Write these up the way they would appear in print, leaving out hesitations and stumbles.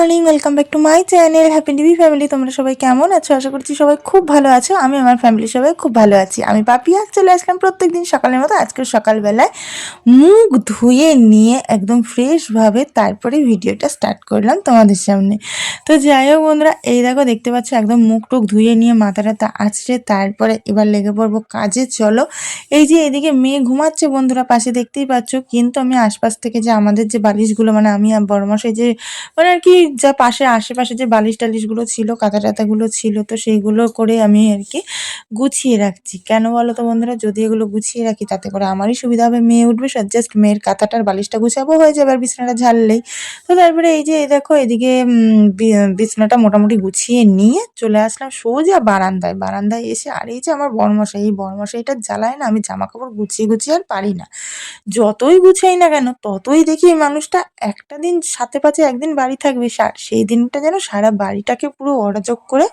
Morning, welcome back to my channel happy TV family. তোমরা সবাই কেমন আছো? আশা করছি সবাই খুব ভালো আছো। আমি আমার ফ্যামিলি সবাই খুব ভালো আছি। আমি পাপিয়া চলে আসলাম প্রত্যেক দিন সকালের মতো। আজকের সকালবেলায় মুখ ধুয়ে নিয়ে একদম ফ্রেশভাবে তারপরে ভিডিওটা স্টার্ট করলাম তোমাদের সামনে। তো যাই হোক বন্ধুরা, এই দেখো দেখতে পাচ্ছ একদম মুখ টুক ধুয়ে নিয়ে মাথা টাথা আছড়ে তারপরে এবার লেগে পড়বো কাজে। চলো, এই যে এদিকে মেয়ে ঘুমাচ্ছে বন্ধুরা পাশে, দেখতেই পাচ্ছ। কিন্তু আমি আশপাশ থেকে যে আমাদের যে বালিশগুলো, মানে আমি আর বড়মশাই যে মানে আর কি যা পাশে আশেপাশে যে বালিশ টালিশগুলো ছিল, কাঁথা টাথাগুলো ছিল, তো সেইগুলো করে আমি আর কি গুছিয়ে রাখছি। কেন বলো তো বন্ধুরা, যদি এগুলো গুছিয়ে রাখি তাতে করে আমারই সুবিধা হবে, মেয়ে উঠবে জাস্ট মেয়ের কাঁথাটার বালিশটা গুছাবো, হয়ে যাবে আর বিছানাটা ঝাড়লেই। তো তারপরে এই যে এই দেখো এদিকে বিছানাটা মোটামুটি গুছিয়ে নিয়ে চলে আসলাম সোজা বারান্দায়। বারান্দায় এসে আর এই যে আমার বড়মশাই, এই বড়মশাইটার জ্বালায় না আমি জামা কাপড় গুছিয়ে গুছিয়ে আর পারি না। যতই গুছাই না কেন ততই দেখি এই মানুষটা একটা দিন সাথে পাচ্ছে একদিন বাড়ি থাকবে, সেই দিনটা যেন সারা বাড়িটাকে পুরো অরাজক করে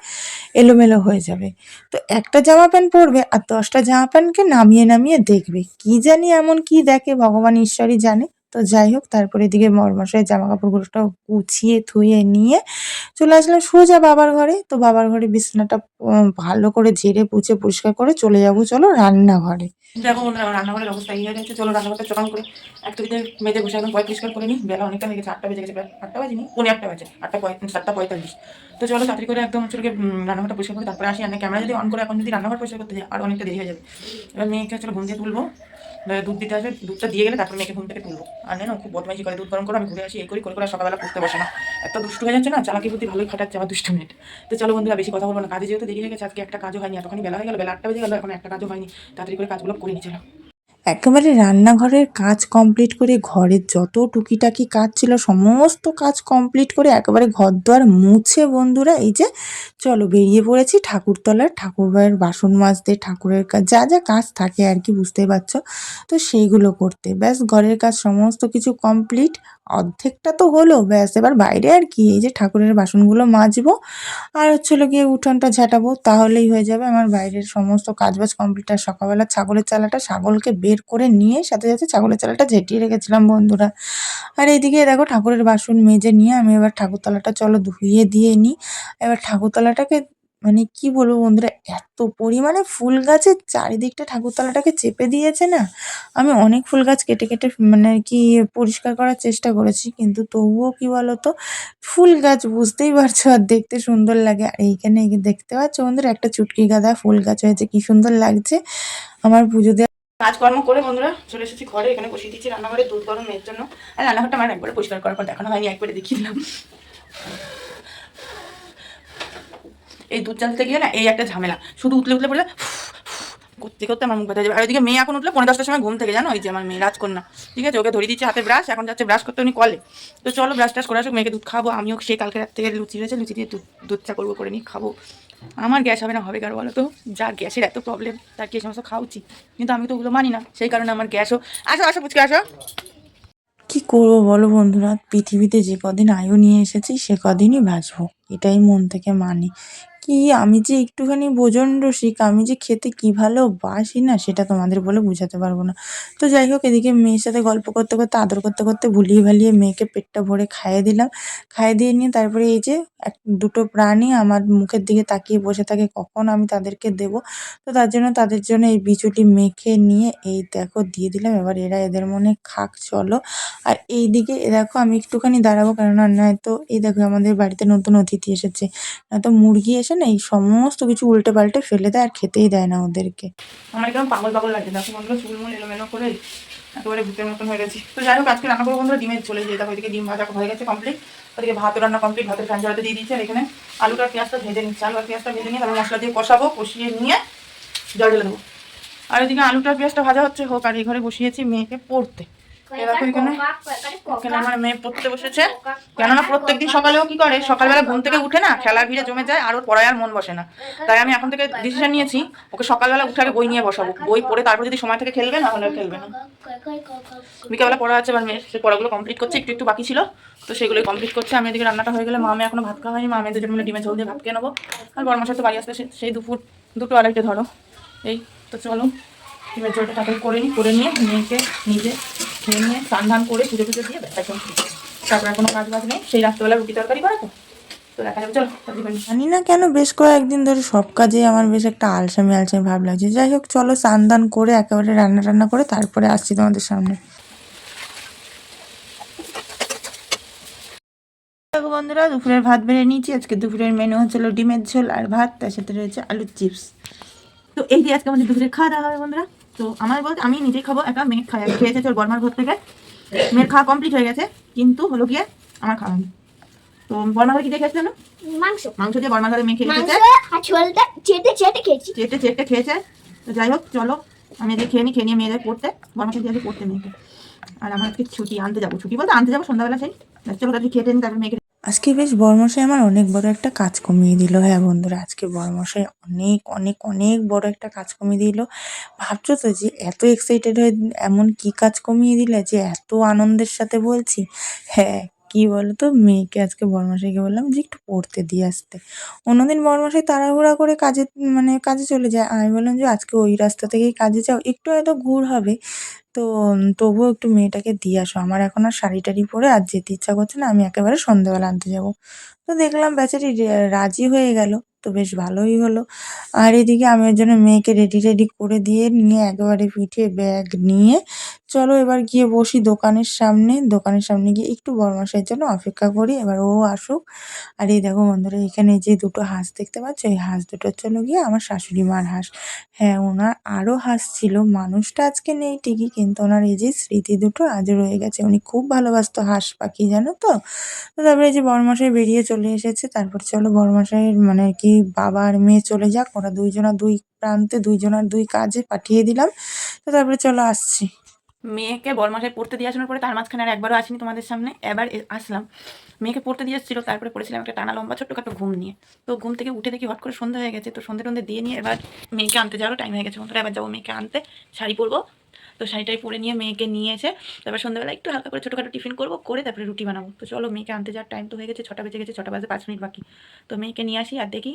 এলোমেলো হয়ে যাবে। তো একটা জামা প্যান্ট পরবে আর 10টা জামা প্যান্টকে নামিয়ে নামিয়ে দেখবে, কি জানি এমন কি দেখে ভগবান ঈশ্বরই জানে। তো যাই হোক, তারপরে এদিকে মশাই জামা কাপড়গুলো গুছিয়ে থুয়ে নিয়ে চলে আসলাম সোজা বাবার ঘরে। তো বাবার ঘরে বিছানাটা ভালো করে ঝেড়ে পুছে পরিষ্কার করে চলে যাবো চলো রান্নাঘরে। দেখো বন্ধুরা, আমার রান্নাঘরের অবস্থা এই হয়ে গেছে। চলো রান্নাঘরটা চটাং করে এক তো মেজে বসে একদম পরিষ্কার করে নিই। বেলা অনেকটা হয়ে গেছে, 8টা বেজে গেছে, প্রায় 8টা বাজেনি, 8:45 বাজে, 7:45। তো চলো তাড়াতাড়ি করে একদম হচ্ছে রান্নাঘরটা পরিষ্কার করে তারপরে আসি। ক্যামেরা যদি অন করে এখন যদি রান্নাঘর পরিষ্কার করতে যাই আর অনেকটা দেরি হয়ে যাবে। এবার মেয়েকে চলো ঘুম দিয়ে তুলবো, দুধ দিতে আসবে, দুধটা দিয়ে গেলে তারপর মেয়েকে ঘুম থেকে তুলবো। আর না খুব বদমাইশি করে, দুধ গরম করে আমি ঘুরে আসি, এই করে করে সকালবেলা পড়তে বসে না, এত দুষ্টু হয়ে যাচ্ছে না, চালাকি বুদ্ধি ভালোই খাটাচ্ছে আমার 2 মিনিট। তো চলো বন্ধুরা বেশি কথা বলবো না, কাজে যেহেতু দেরি হয়ে গেছে, আজকে একটা কাজও হয়নি, এতখানি বেলা হয়ে গেল, বেলা 8টা বেজে গেল, এখন একটা কাজও হয়নি। তাড়াতাড়ি করে কাজগুলো করে নিচ্ছে। একেবারে রান্নাঘরের কাজ কমপ্লিট করে ঘরের যত টুকিটাকি কাজ ছিল সমস্ত কাজ কমপ্লিট করে একেবারে ঘরদোর মুছে বন্ধুরা এই যে চলো বেরিয়ে পড়েছি ঠাকুরতলার, ঠাকুরবাড়ির বাসন মাজতে, ঠাকুরের কাজ যা যা কাজ থাকে আর কি, বুঝতেই পারছো। তো সেইগুলো করতে ব্যাস ঘরের কাজ সমস্ত কিছু কমপ্লিট, অর্ধেকটা তো হলো, ব্যাস এবার বাইরে আর কি এই যে ঠাকুরের বাসনগুলো মাজবো আর হচ্ছিল গিয়ে উঠোনটা ঝাঁটাবো, তাহলেই হয়ে যাবে আমার বাইরের সমস্ত কাজবাজ কমপ্লিট। আর সকালবেলা ছাগলকে বের করে নিয়ে সাথে সাথে ছাগলের চালাটা ঝেঁটিয়ে রেখেছিলাম বন্ধুরা। আর এইদিকে দেখো ঠাকুরের বাসন মেজে নিয়ে আমি এবার ঠাকুরতলাটা চলো ধুয়ে দিয়ে নিই। এবার ঠাকুরতলাটাকে মানে কি বলবো বন্ধুরা, এত পরিমাণে ফুল গাছের চারিদিকটা ঠাকুরতলাটাকে চেপে দিয়েছে না। আমি অনেক ফুল গাছ কেটে কেটে মানে কি পরিষ্কার করার চেষ্টা করেছি, কিন্তু তবুও কি বলতো, ফুল গাছ বুঝতেই পারছো আর দেখতে সুন্দর লাগে। আর এইখানে দেখতে পাচ্ছ বন্ধুরা একটা চুটকি গাঁদা ফুল গাছ হয়েছে, কি সুন্দর লাগছে। আমার পুজো দেওয়া কাজকর্ম করে বন্ধুরা চলে এসেছি ঘরে, এখানে বসিয়ে দিচ্ছি রান্নাঘরে দুধ গরম মেয়ের জন্য। আর রান্নাঘরটা আমার একবারে পরিষ্কার করার পর দেখানো হয়নি, একবারে দেখিয়ে দিলাম। এই দুধ জানতে গিয়ে না এই একটা ঝামেলা, শুধু উঠলে উঠলে পড়লে করতে করতে আমার মুখ ব্যথা যাবে। আর ওইদিকে মেয়ে এখন উঠলে 9:45টার সময় ঘুম থেকে, জানো ওই যে আমার মেয়ে রাজকন্যা, ঠিক আছে, ওকে ধরিয়ে দিচ্ছে হাতে ব্রাশ, এখন যাচ্ছে ব্রাশ করতে উনি কলে। তো চলো ব্রাশ টাশ করে আসুক, মেয়েকে দুধ খাবো। আমিও সেই কালকে রাত থেকে লুচি হয়েছে, লুচি দিয়ে দুধ চা করবো, করে নিই খাবো। আমার গ্যাস হবে না হবে কারো বলো তো, যার গ্যাসের এত প্রবলেম তার কি সমস্ত খাওয়া উচিত, কিন্তু আমি তো ওগুলো মানি না, সেই কারণে আমার গ্যাসও। আসো আসো পুচকে আসো। কি করবো বলো বন্ধুরা, পৃথিবীতে যে কদিন আয়ু নিয়ে এসেছি সে কদিনই বাঁচবো, এটাই মন থেকে মানি। কি আমি যে একটুখানি ভোজন রসিক, আমি যে খেতে কি ভালোবাসি না সেটা তোমাদের বলে বোঝাতে পারবো না। তো যাই হোক, এদিকে মেয়ের সাথে গল্প করতে করতে আদর করতে করতে ভুলিয়ে ভালিয়ে মেয়েকে পেটটা ভরে খাইয়ে দিলাম। খাইয়ে দিয়ে নিয়ে তারপরে এই যে দুটো প্রাণী আমার মুখের দিকে তাকিয়ে বসে থাকে কখন আমি তাদেরকে দেবো। তো তাদের জন্য এই বিচুটি মেখে নিয়ে এই দেখো দিয়ে দিলাম। এবার এরা এদের মনে খাক চলো। আর এইদিকে দেখো আমি একটুখানি দাঁড়াবো, কেননা নয়তো এই দেখো আমাদের বাড়িতে নতুন অতিথি এসেছে, নয়তো মুরগি এসে না এই সমস্ত কিছু উল্টে পাল্টে ফেলে দেয় আর খেতেই দেয় না ওদেরকে। আমার কেমন পাগল পাগল লাগছে, দেখো বন্ধুরা চুলমুল এলোমেলো করে একেবারে ভূতের মতন হয়ে গেছি। তো যাই হোক আজকে রান্না করবো বন্ধুরা ডিমের ঝোলে, দিয়ে দেখো ওইদিকে ডিম ভাজা হয়ে গেছে কমপ্লিট, ওদিকে ভাত রান্না কমপ্লিট, ভাতের ফ্যান ঝরাতে দিয়ে দিচ্ছে। আর এখানে আলুটা পেঁয়াজটা ভেজে নিচ্ছে, আলু আর পেঁয়াজটা ভেজে নিয়ে তারপর মশলা দিয়ে কষাবো, কষিয়ে নিয়ে জল ঢেলে দেবো। আর ওইদিকে আলুটা পেঁয়াজটা ভাজা হচ্ছে হোক, আর এই ঘরে বসিয়েছি মেয়েকে পড়তে। এরকম এখানে আমার মেয়ে পড়তে বসেছে, কেননা প্রত্যেকদিন সকালেও কি করে, সকালবেলা ঘুম থেকে উঠে না খেলার ভিড়ে জমে যায় আর ওর পড়ায় আর মন বসে না। তাই আমি এখন থেকে ডিসিশন নিয়েছি ওকে সকালবেলা উঠে আগে বই নিয়ে বসাবো, বই পড়ে তারপর যদি সময় থেকে খেলবে, না হলে খেলবে না। বিকেলবেলা পড়া আছে, এবার মেয়ের সেই পড়াগুলো কমপ্লিট করছে, একটু একটু বাকি ছিল, তো সেগুলোই কমপ্লিট করছে। আমি এদিকে রান্নাটা হয়ে গেলে মামে এখনো ভাত খাওয়া হয়নি, মামে দুজন মিলে ডিমের ঝোল দিয়ে ভাত খেয়ে নেবো। আর বড় মশাই তো বাড়ি আসতে সেই দুপুর 2-2:30 ধরো এই। তো চলো ডিমের ঝোলটা তাড়াতাড়ি করে নিয়ে মেয়েকে নিজে খেয়ে নিয়ে স্নান ধান করে পুজো দিয়ে ব্যবসা করছি। তারপর আর কোনো কাজ বাজ নেই, সেই রাত্রেবেলা রুটি তরকারি করে তো দেখা যাবে। চলো জানি না কেন বেশ কয়েকদিন ধরে সব কাজেই আমার বেশ একটা আলসামি আলসামি ভাব লাগছে। যাই হোক চলো স্নান দান করে একেবারে রান্না টান্না করে তারপরে আসছি তোমাদের সামনে। দেখো বন্ধুরা, দুপুরের ভাত বেড়ে নিয়েছি। আজকে দুপুরের মেনু হচ্ছিল ডিমের ঝোল আর ভাত, তার সাথে রয়েছে আলুর চিপস। তো এই দিয়ে আজকে আমাদের দুপুরের খাওয়া দাওয়া হবে বন্ধুরা। তো আমার বলতে আমি নিজেই খাবো, একটা মেয়ে খেয়েছে ওর বর্মার ঘর থেকে। মেয়ের খাওয়া কমপ্লিট হয়ে গেছে, কিন্তু হলো গিয়ে আমার খাওয়া হয়নি। তো বর্মার ঘরে কি দিয়ে খেয়েছিলেন? মাংস দিয়ে বর্মার ঘরে মেয়ে খেয়েছে, চেটে চেটে খেয়েছে। তো যাই হোক চলো আমি আজকে খেয়ে নিয়ে মেয়েদের পড়তে, বর্মাকে দিয়ে আজকে পড়তে মেয়েকে। আর আমার আজকে ছুটি, আনতে যাবো, ছুটি বলতে আনতে যাবো সন্ধ্যাবেলা। সেই চলো তাদের খেয়ে নিই, তারপর মেয়েকে। আজকে বেশ বড়মশাই আমার অনেক বড় একটা কাজ কমিয়ে দিল। হ্যাঁ বন্ধুরা, আজকে বড়মশাই অনেক অনেক অনেক বড় একটা কাজ কমিয়ে দিল। ভাবছো তো যে এত এক্সাইটেড হয়ে এমন কি কাজ কমিয়ে দিলে যে এত আনন্দের সাথে বলছি। হ্যাঁ, কি বলতো, মেয়েকে আজকে বড়মশাইকে বললাম যে একটু পড়তে দিয়ে আসতে। অন্যদিন বড়মশাই তাড়াহুড়া করে কাজে চলে যায়। আমি বললাম যে আজকে ওই রাস্তা থেকেই কাজে যাও, একটু হয়তো ঘুর হবে, তো তবুও একটু মেয়েটাকে দিয়ে আসো। আমার এখন আর শাড়ি টাড়ি পরে আর যেতে ইচ্ছা করছে না, আমি একেবারে সন্ধ্যেবেলা আনতে যাব। তো দেখলাম বেচারি রাজি হয়ে গেল, তো বেশ ভালোই হলো। আর এদিকে আমি ওর জন্য মেয়েকে রেডি রেডি করে দিয়ে নিয়ে একেবারে পিঠে ব্যাগ নিয়ে চলো এবার গিয়ে বসি দোকানের সামনে গিয়ে একটু বড়মশাইয়ের জন্য অপেক্ষা করি, এবার ও আসুক। আর এই দেখো বন্ধুরা, এখানে যে দুটো হাঁস দেখতে পাচ্ছ, এই হাঁস দুটো চলো গিয়ে আমার শাশুড়ি মার হাঁস। হ্যাঁ, ওনার আরও হাঁস ছিল, মানুষটা আজকে নেই ঠিকই, কিন্তু ওনার এই যে স্মৃতি দুটো আজও রয়ে গেছে। উনি খুব ভালোবাসতো হাঁস পাখি, জানো তো। তো তারপরে এই যে বড়মশাই বেরিয়ে চলে এসেছে, তারপর চলো বড়মশাইয়ের মানে আর কি বাবা আর মেয়ে চলে যাক, ওরা দুইজনা দুই প্রান্তে, দুইজনার দুই কাজে পাঠিয়ে দিলাম। তো তারপরে চলো আসছি। মেয়েকে বরমাসায় পড়তে দিয়ে আসানোর পরে তার মাঝখানে আর একবারও আসিনি তোমাদের সামনে, এবার আসলাম। মেয়েকে পড়তে দিয়ে এসেছিলো, তারপরে পড়েছিলাম একটা টানা লম্বা ছোট্টখাটো ঘুম নিয়ে। তো ঘুম থেকে উঠে দেখি হট করে সন্ধ্যা হয়ে গেছে, তো সন্ধ্যে টন্ধে দিয়ে নিয়ে এবার মেয়েকে আনতে যাওয়ারও টাইম হয়ে গেছে বন্ধুরা। এবার যাবো মেয়েকে আনতে, শাড়ি পরবো। তো শাড়িটাই পরে নিয়ে মেয়েকে নিয়ে এসে তারপর সন্ধ্যাবেলা একটু হালকা করে ছোটোখাটো টিফিন করবো, করে তারপরে রুটি বানাবো। তো চলো মেয়েকে আনতে যাওয়ার টাইম তো হয়ে গেছে, 6টা বেজে গেছে, 6টা বাজে 5 মিনিট বাকি। তো মেয়েকে নিয়ে আসি আর দেখি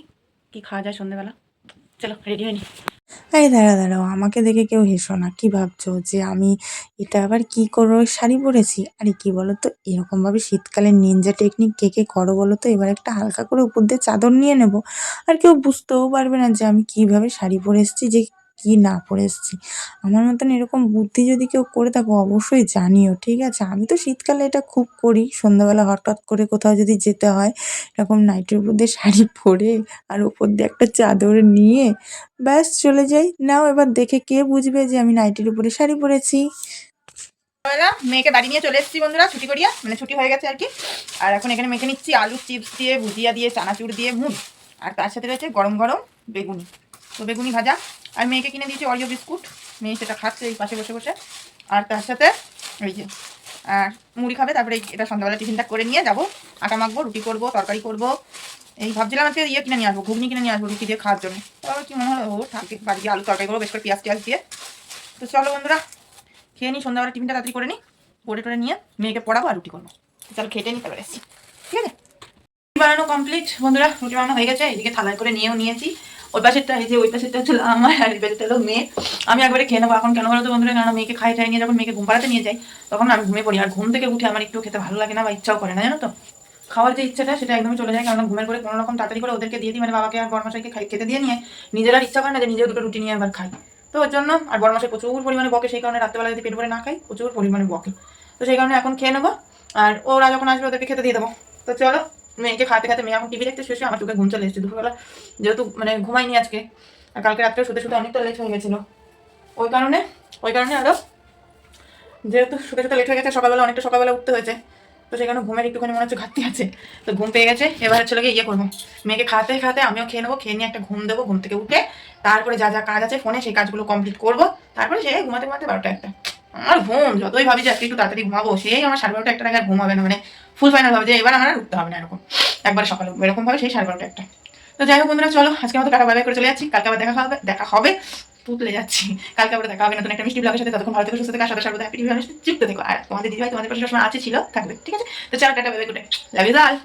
কি খাওয়া যায় সন্ধ্যাবেলা। চলো রেডি হয়নি। আরে দাঁড়াও, আমাকে দেখে কেউ হেসো না। কি ভাবছো যে আমি এটা আবার কি করে শাড়ি পরেছি? আরে কি বলো তো, এরকমভাবে শীতকালে নিনজা টেকনিক কে কে করো বলো তো? এবার একটা হালকা করে উপর দিয়ে চাদর নিয়ে নেব, আর কেউ বুঝতেও পারবে না যে আমি কিভাবে শাড়ি পরে এসেছি, যে কি না পরে এসেছি। আমার মতন এরকম বুদ্ধি যদি কেউ করে থাকো অবশ্যই জানিও, ঠিক আছে? আমি তো শীতকালে এটা খুব করি, সন্ধ্যাবেলা হঠাৎ করে কোথাও যদি যেতে হয়, এরকম নাইটির উপর দিয়ে শাড়ি পরে আর উপর দিয়ে একটা চাদর নিয়ে ব্যাস চলে যাই। নাও এবার দেখে কে বুঝবে যে আমি নাইটির উপরে শাড়ি পরেছি। মেয়েকে বাড়ি নিয়ে চলে এসেছি বন্ধুরা, ছুটি করিয়া, মানে ছুটি হয়ে গেছে আর কি। আর এখন এখানে মেখে নিচ্ছি আলু চিপস দিয়ে, ভুজিয়া দিয়ে, চানাচুর দিয়ে মুড়ি, আর তার সাথে রয়েছে গরম গরম বেগুনি। তো বেগুনি ভাজা, আর মেয়েকে কিনে দিয়েছি অরিও বিস্কুট, মেয়ে সেটা খাচ্ছে এই পাশে বসে বসে। আর তার সাথে এই যে আর মুড়ি খাবে। তারপরে এটা সন্ধ্যাবেলা টিফিনটা করে নিয়ে যাবো, আটা মাখবো, রুটি করবো, তরকারি করবো। এই ভাবছিলাম আজকে কিনে নিয়ে আসবো, ঘুগনি কিনে নিয়ে আসবো রুটি দিয়ে খাওয়ার জন্য। তারপর কি মনে হলো ও থাকে বাড়ি দিয়ে আলু তরকারি করবো বেশ করে পেঁয়াজ টিয়াজ দিয়ে। তো চলো বন্ধুরা খেয়ে নিই, সন্ধ্যাবেলা টিফিনটা তাড়াতাড়ি করে নিই, পড়ে টরে নিয়ে মেয়েকে পড়াবো আর রুটি করবো। চলো খেটে নিতে পেরেছি, ঠিক আছে। রুটি বানানো কমপ্লিট বন্ধুরা, রুটি বানানো হয়ে গেছে। এদিকে থালায় করে নিয়েও নিয়েছি। ওই পাশেরটা এই যে ওই পাশেরটা হচ্ছিল আমার, আর এই পাশেরটা হলো মেয়ে। আমি একবারে খেয়ে নেবো এখন, কেন বলো তো বন্ধুরা, কারণ মেয়েকে খাই নিয়ে যখন মেয়েকে ঘুম পাড়াতে নিয়ে যাই তখন আমি ঘুমিয়ে পড়ি, আর ঘুম থেকে উঠে আমার একটু খেতে ভালো লাগে না বা ইচ্ছাও করে না, জানো তো। খাওয়ার যে ইচ্ছাটা সেটা একদমই চলে যায়, কারণ ঘুমের করে কোনো রকম তাড়াতাড়ি করে ওদেরকে দিয়ে দিই, মানে বাবাকে আর বড়মশাইকে খেতে দিয়ে নিয়ে নিজের আর ইচ্ছা করে না যে নিজেও দুটো রুটি নিয়ে একবার খাই। তো ওর জন্য আর বড়মশাই প্রচুর পরিমাণে বকে, সেই কারণে রাত্রেবেলা যদি পেট ভরে না খাই প্রচুর পরিমাণে বকে। তো সেই কারণে এখন খেয়ে নেবো, আর ওরা যখন আসবে ওদেরকে খেতে দিয়ে দেবো। তো চলো মেয়েকে খাতে খাতে, মেয়ে এখন টিভি দেখতে শেষে আমার চোখে ঘুম চলে এসেছে দুপুরবেলা, যেহেতু মানে ঘুমাইনি আজকে, আর কালকে রাত্রে শুতে শুতে অনেকটা লেট হয়ে গেছিলো। ওই কারণে আরও যেহেতু শুতে শুতে লেট হয়ে গেছে, সকালবেলা উঠতে হয়েছে, তো সেই কারণে ঘুমের একটুখানি মনে হচ্ছে ঘাটতি আছে। তো ঘুম পেয়ে গেছে, এবার হচ্ছে ইয়ে করবো, মেয়েকে খাতে খাতে আমিও খেয়ে নেবো, খেয়ে নিয়ে একটা ঘুম দেবো, ঘুম থেকে উঠে তারপরে যা যা কাজ আছে ফোনে সেই কাজগুলো কমপ্লিট করবো। তারপরে সে ঘুমাতে 12টা 1টা। আমার ঘুম যতই ভাবি যে আজকে একটু তাড়াতাড়ি ঘুমাবো, সেই আমার 12:30 1টা নাগাদ ঘুম হবে না, মানে ফুল ফাইনাল ভাবে যে এবার আমার আর উঠতে হবে না, এরকম একবারে সকালে এরকম ভাবে সেই 12:30 1টা। তো যাই হোক বন্ধুরা, চলো আজকে মতো টাটা বাই বাই করে চলে যাচ্ছি, কালকে আবার দেখা হবে তুতলে যাচ্ছি, কালকে আবার দেখা হবে নতুন একটা মিষ্টি ব্লগের সাথে। ততক্ষণ ভালো থেকে সুস্থ থেকে সাদা সর্বদা হ্যাপি টিভি যুক্ত থেকো, আর তোমাদের দিদিভাই তোমাদের পাশে সবসময় আছে, ছিল, থাকবে, ঠিক আছে। তো চলো tata bye bye, good night, love you all.